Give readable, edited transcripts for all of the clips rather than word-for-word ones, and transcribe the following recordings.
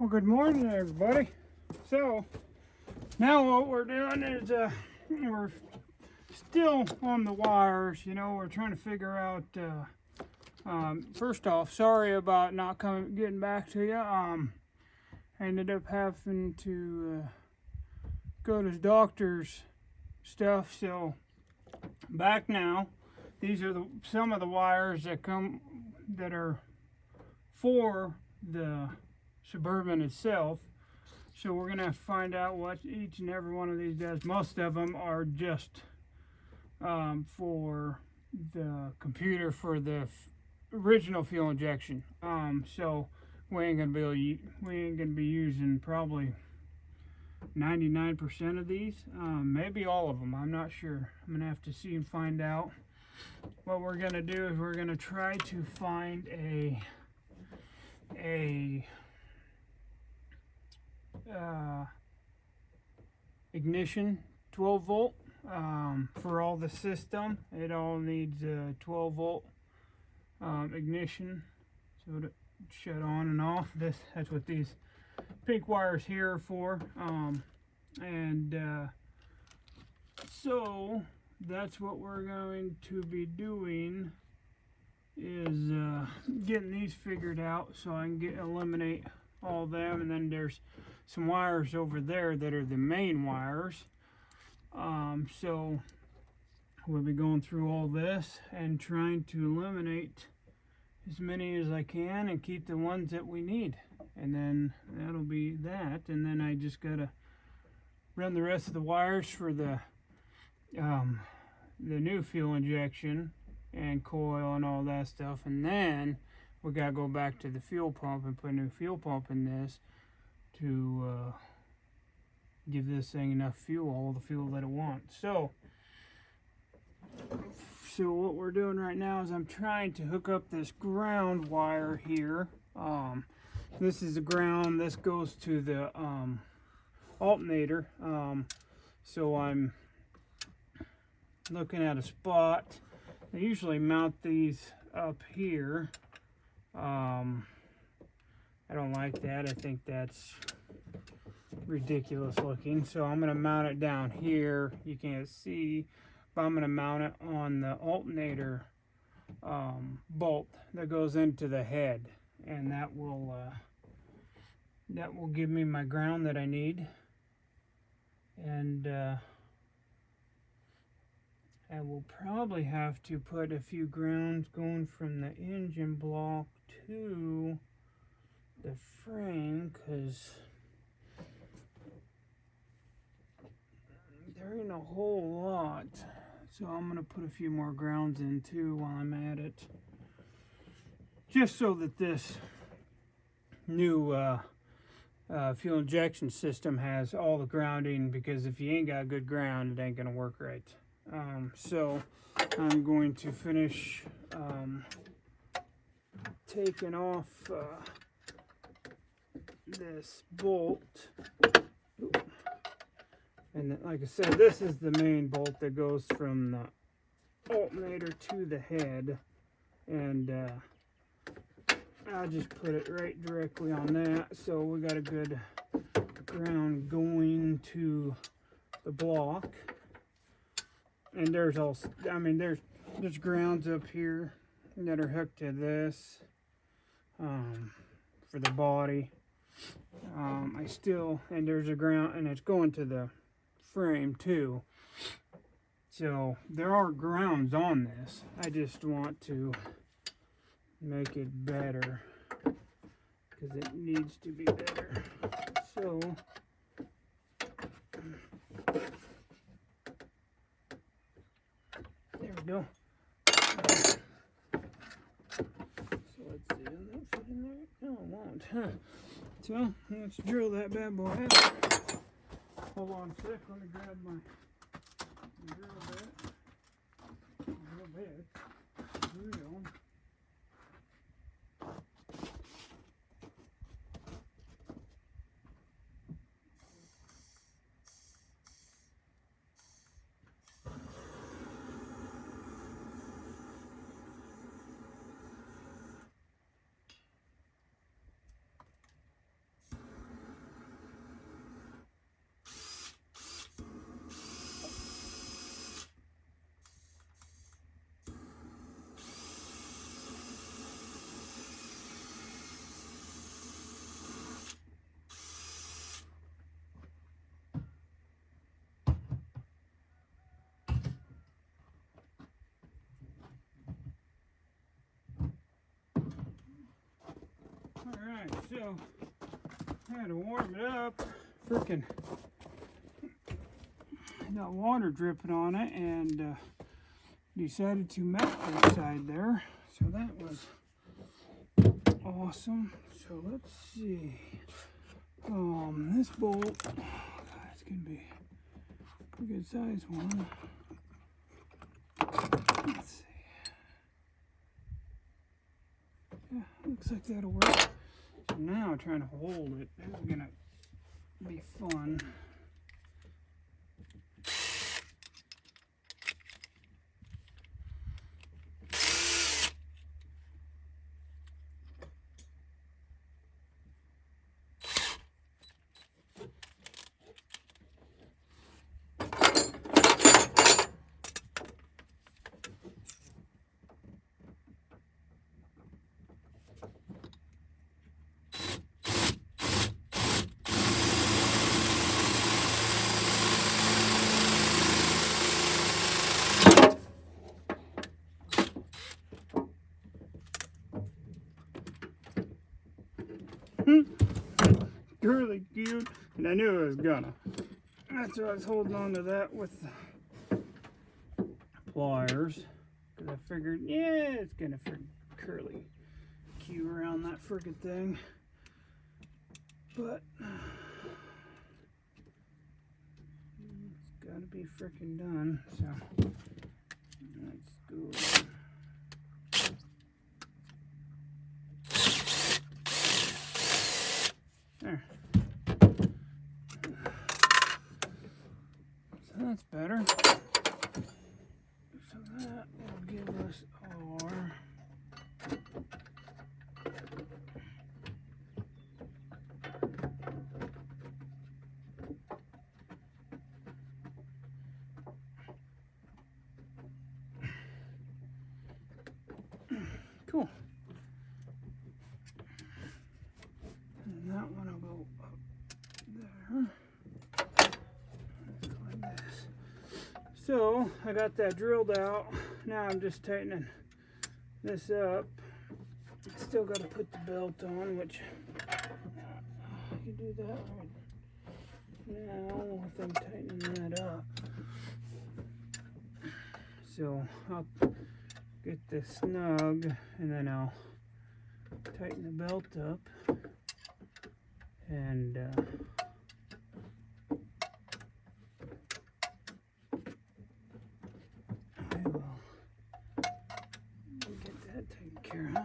Well, good morning, everybody. So now what we're doing is we're still on the wires. You know, we're trying to figure out. First off, sorry about not getting back to you. I ended up having to go to the doctor's stuff. So back now. These are some of the wires that are for the Suburban itself. So we're gonna find out what each and every one of these does. Most of them are just for the computer for the original fuel injection. So we ain't gonna be using probably 99% of these, maybe all of them. I'm not sure. I'm gonna have to see and find out. What we're gonna do is we're gonna try to find a ignition 12 volt for all the system. It all needs a 12 volt ignition, so to shut on and off. That's what these pink wires here are for, so that's what we're going to be doing, is getting these figured out so I can eliminate all them. And then there's some wires over there that are the main wires. So we'll be going through all this and trying to eliminate as many as I can and keep the ones that we need. And then that'll be that. And then I just gotta run the rest of the wires for the new fuel injection and coil and all that stuff, and then we gotta go back to the fuel pump and put a new fuel pump in this to give this thing enough fuel, all the fuel that it wants. So what we're doing right now is I'm trying to hook up this ground wire here. This is the ground. This goes to the alternator. So I'm looking at a spot. I usually mount these up here. I don't like that. I think that's ridiculous looking. So I'm going to mount it down here. You can't see, but I'm going to mount it on the alternator bolt that goes into the head, and that will give me my ground that I need. And I will probably have to put a few grounds going from the engine block to the frame, because there ain't a whole lot. So I'm going to put a few more grounds in too while I'm at it, just so that this new fuel injection system has all the grounding, because if you ain't got good ground, it ain't going to work right. So I'm going to finish taking off this bolt. And like I said, this is the main bolt that goes from the alternator to the head. And I'll just put it right directly on that. So we got a good ground going to the block. And there's there's grounds up here that are hooked to this for the body. And there's a ground, and it's going to the frame too. So there are grounds on this. I just want to make it better, because it needs to be better. So there we go. So let's see, will that fit in there? No, it won't. Huh. So let's drill that bad boy out. Hold on a sec, let me grab my drill bit. Drill. Alright, so I had to warm it up. Freaking got water dripping on it and decided to melt that side there. So that was awesome. So let's see. This bolt, it's gonna be a good size one. Let's see. Yeah, looks like that'll work. So now trying to hold it is gonna be fun. Really cute, and I knew I was gonna. That's why I was holding on to that with the pliers, because I figured, yeah, it's gonna curly cue around that friggin' thing. But it's gotta be frickin' done. So let's go. There. So that's better. So that will give us our cool. And that one will go up there. Like this. So I got that drilled out. Now I'm just tightening this up. Still got to put the belt on, which I can do that right now with them tightening that up. So I'll get this snug and then I'll tighten the belt up and I will get that taken care of.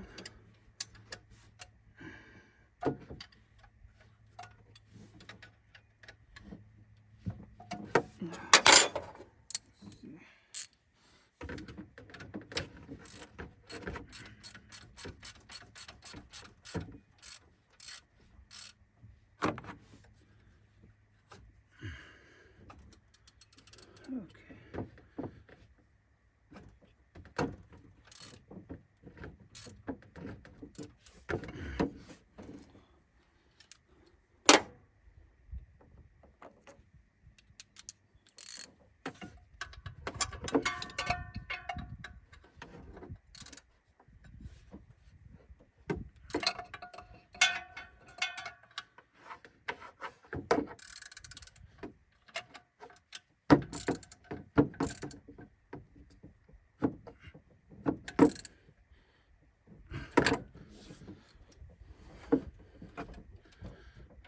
Okay.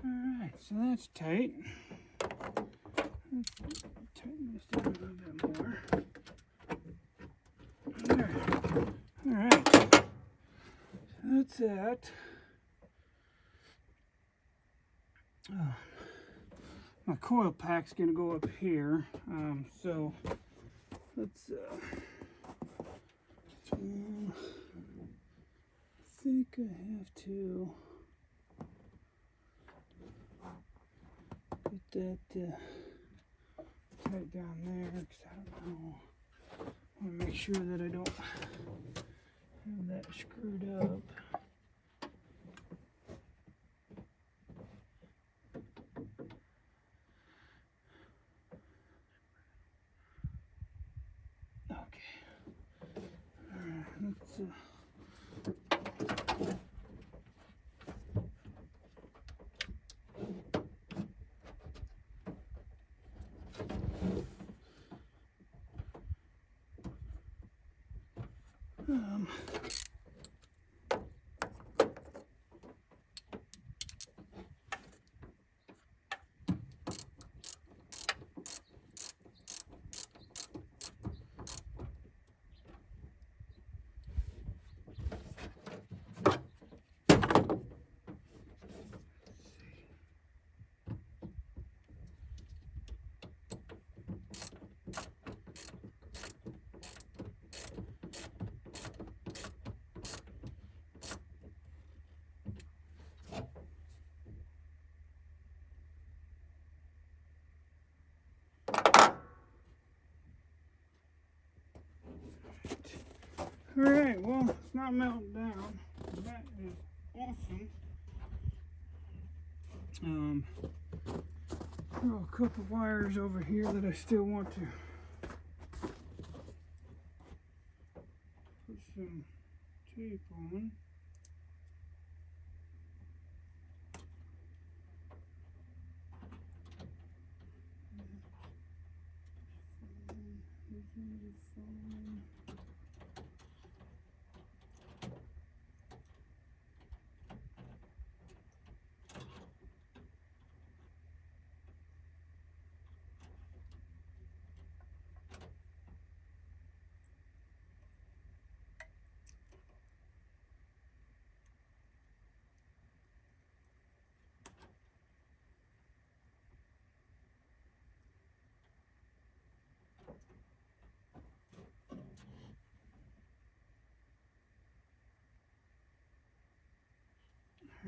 Alright, so that's tight. Let's tighten this down a little bit more. There. Alright. So that's that. Oh, my coil pack's gonna go up here. So let's I think I have to get that tight down there because I don't know. I want to make sure that I don't have that screwed up. Okay. Alright, let's Um, Alright, well, it's not melting down. That is awesome. Throw a couple wires over here that I still want to put some tape on.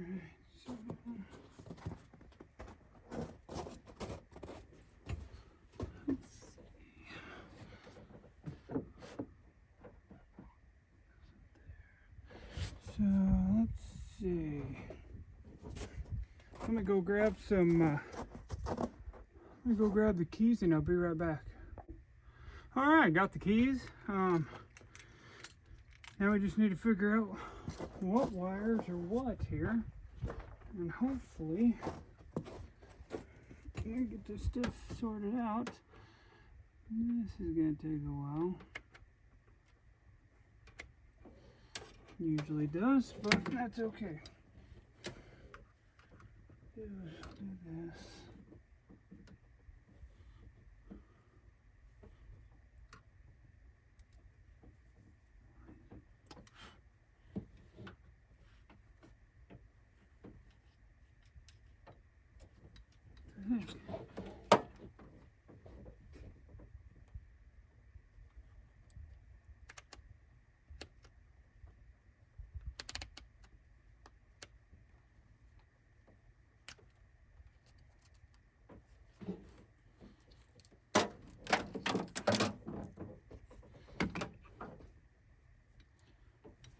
Alright, so let's see. Let me go grab some. Let me go grab the keys and I'll be right back. All right, got the keys. Now we just need to figure out what wires are what here, and hopefully we get this stuff sorted out. This is gonna take a while. Usually does, but that's okay. Do this.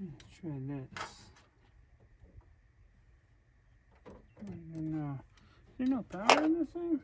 Let's try this. No, is there no power in this thing?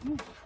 Come on.